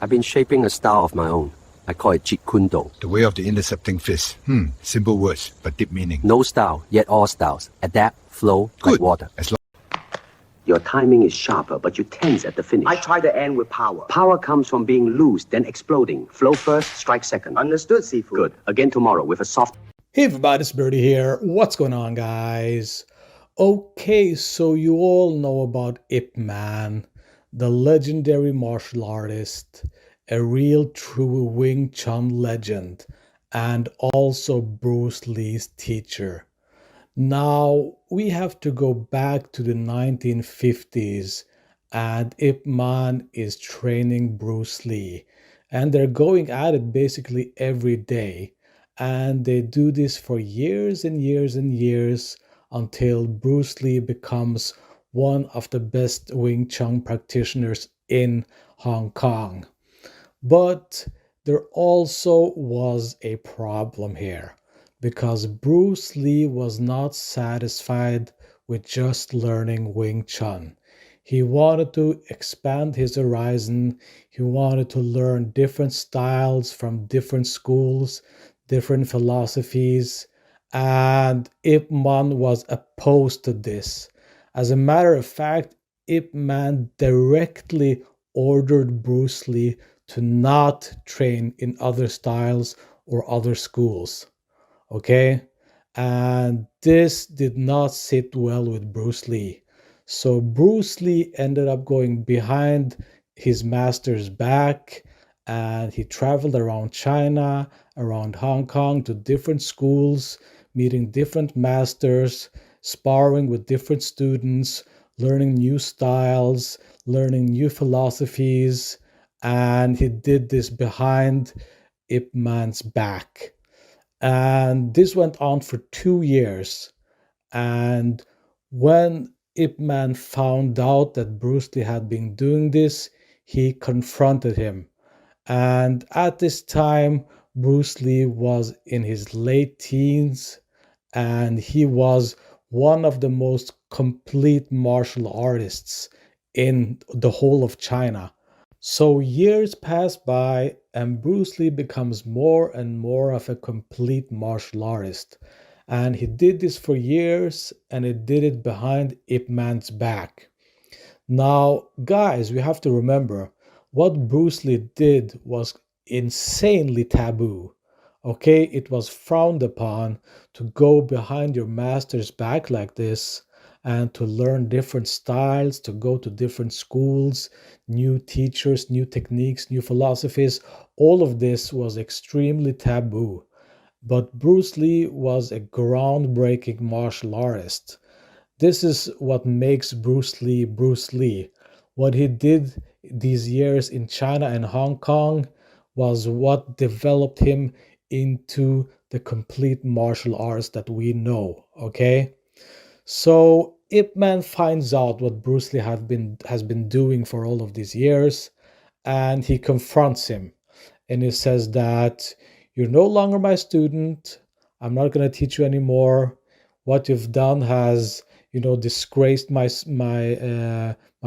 I've been shaping a style of my own. I call it 𝘽𝙧𝙪𝙘𝙧 The way of the intercepting fist. Simple words, but deep meaning. No style, yet all styles. Adapt, flow, Good. like water. As long Your timing is sharper, but you tense at the finish. I try to end with power. Power comes from being loose, then exploding. Flow first, strike second. Understood, Seafood. Good. Again tomorrow with a soft... Hey everybody, it's Birdie here. What's going on, guys? Okay, so you all know about Ip Man, the legendary martial artist, a real true Wing Chun legend, and also Bruce Lee's teacher. Now, we have to go back to the 1950s, and Ip Man is training Bruce Lee, and they're going at it basically every day. And they do this for years and years and years until Bruce Lee becomes one of the best Wing Chun practitioners in Hong Kong. But there also was a problem here, because Bruce Lee was not satisfied with just learning Wing Chun. He wanted to expand his horizon. He wanted to learn different styles from different schools, different philosophies, and Ip Man was opposed to this. As a matter of fact, Ip Man directly ordered Bruce Lee to not train in other styles or other schools. Okay? And this did not sit well with Bruce Lee. So Bruce Lee ended up going behind his master's back, and he traveled around China, around Hong Kong to different schools, meeting different masters, sparring with different students, learning new styles, learning new philosophies, and he did this behind Ip Man's back. And this went on for 2 years. And when Ip Man found out that Bruce Lee had been doing this, he confronted him. And at this time, Bruce Lee was in his late teens, and he was one of the most complete martial artists in the whole of China. So years pass by, and Bruce Lee becomes more and more of a complete martial artist. And he did this for years, and he did it behind Ip Man's back. Now, guys, we have to remember, what Bruce Lee did was insanely taboo. Okay, it was frowned upon to go behind your master's back like this and to learn different styles, to go to different schools, new teachers, new techniques, new philosophies. All of this was extremely taboo. But Bruce Lee was a groundbreaking martial artist. This is what makes Bruce Lee Bruce Lee. What he did these years in China and Hong Kong was what developed him into the complete martial artist that we know, okay? So Ip Man finds out what Bruce Lee has been doing for all of these years, and he confronts him. And he says that you're no longer my student. I'm not going to teach you anymore. What you've done has, disgraced my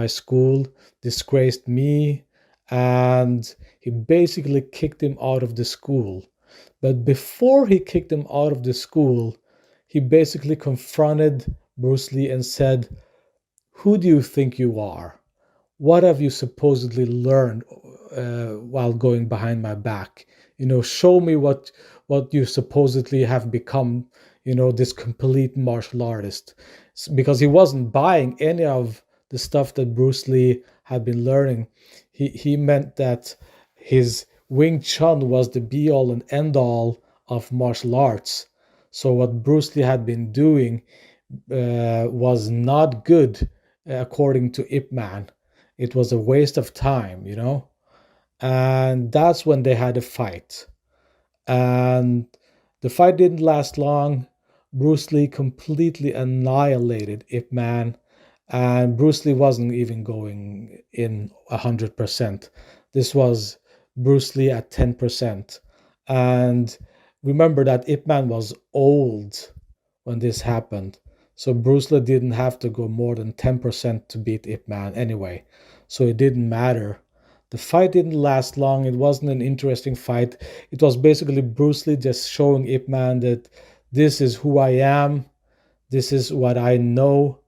school, disgraced me, and he basically kicked him out of the school. But before he kicked him out of the school, he basically confronted Bruce Lee and said, "Who do you think you are? What have you supposedly learned while going behind my back? Show me what you supposedly have become, this complete martial artist." Because he wasn't buying any of the stuff that Bruce Lee had been learning. He meant that his Wing Chun was the be-all and end-all of martial arts. So what Bruce Lee had been doing was not good, according to Ip Man. It was a waste of time, And that's when they had a fight. And the fight didn't last long. Bruce Lee completely annihilated Ip Man. And Bruce Lee wasn't even going in 100%. This was Bruce Lee at 10%. And remember that Ip Man was old when this happened. So Bruce Lee didn't have to go more than 10% to beat Ip Man anyway. So it didn't matter The fight didn't last long. It wasn't an interesting fight. It was basically Bruce Lee just showing Ip Man that this is who I am, this is what I know,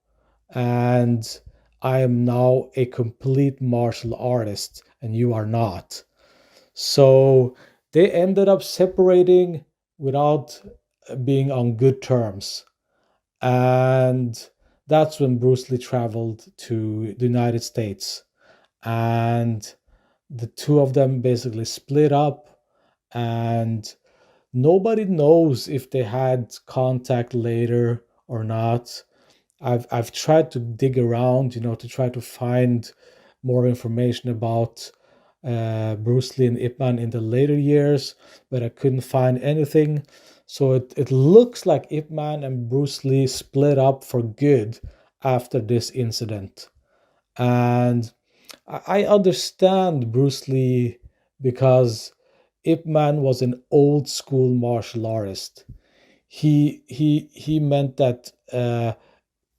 and I am now a complete martial artist, and you are not. So they ended up separating without being on good terms. And that's when Bruce Lee traveled to the United States. And the two of them basically split up, and nobody knows if they had contact later or not. I've tried to dig around, to try to find more information about Bruce Lee and Ip Man in the later years, but I couldn't find anything. So it looks like Ip Man and Bruce Lee split up for good after this incident. And I understand Bruce Lee because Ip Man was an old school martial artist. He meant that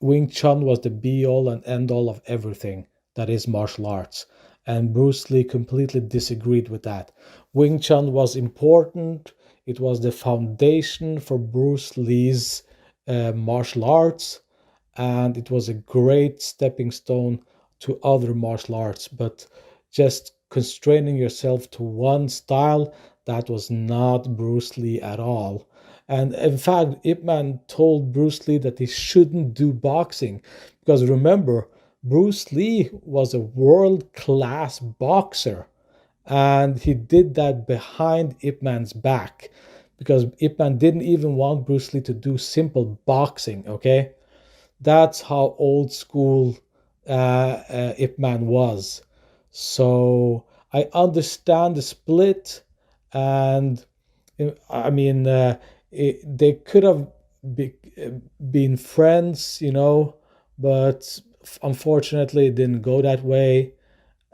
Wing Chun was the be all and end all of everything that is martial arts. And Bruce Lee completely disagreed with that. Wing Chun was important. It was the foundation for Bruce Lee's martial arts, and it was a great stepping stone to other martial arts. But just constraining yourself to one style, that was not Bruce Lee at all. And in fact, Ip Man told Bruce Lee that he shouldn't do boxing because remember, Bruce Lee was a world-class boxer, and he did that behind Ip Man's back because Ip Man didn't even want Bruce Lee to do simple boxing, okay? That's how old school Ip Man was. So I understand the split, and I mean, they could have been friends, but unfortunately it didn't go that way.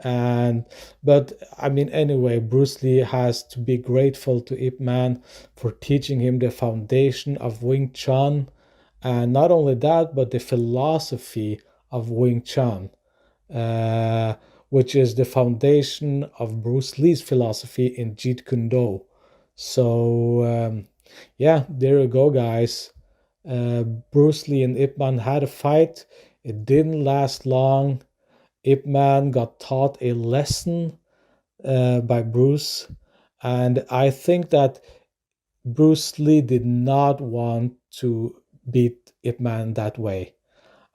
But I mean, anyway, Bruce Lee has to be grateful to Ip Man for teaching him the foundation of Wing Chun, and not only that, but the philosophy of Wing Chun, which is the foundation of Bruce Lee's philosophy in Jeet Kune Do. So yeah, there you go, guys. Bruce Lee and Ip Man had a fight. It didn't last long. Ip Man got taught a lesson by Bruce, and I think that Bruce Lee did not want to beat Ip Man that way.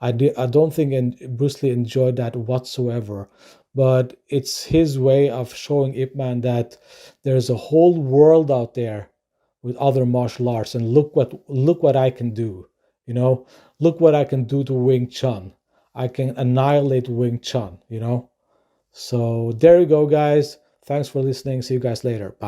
I don't think Bruce Lee enjoyed that whatsoever, but it's his way of showing Ip Man that there's a whole world out there with other martial arts, and look what I can do. Look what I can do to Wing Chun. I can annihilate Wing Chun. So there you go, guys. Thanks for listening. See you guys later. Bye.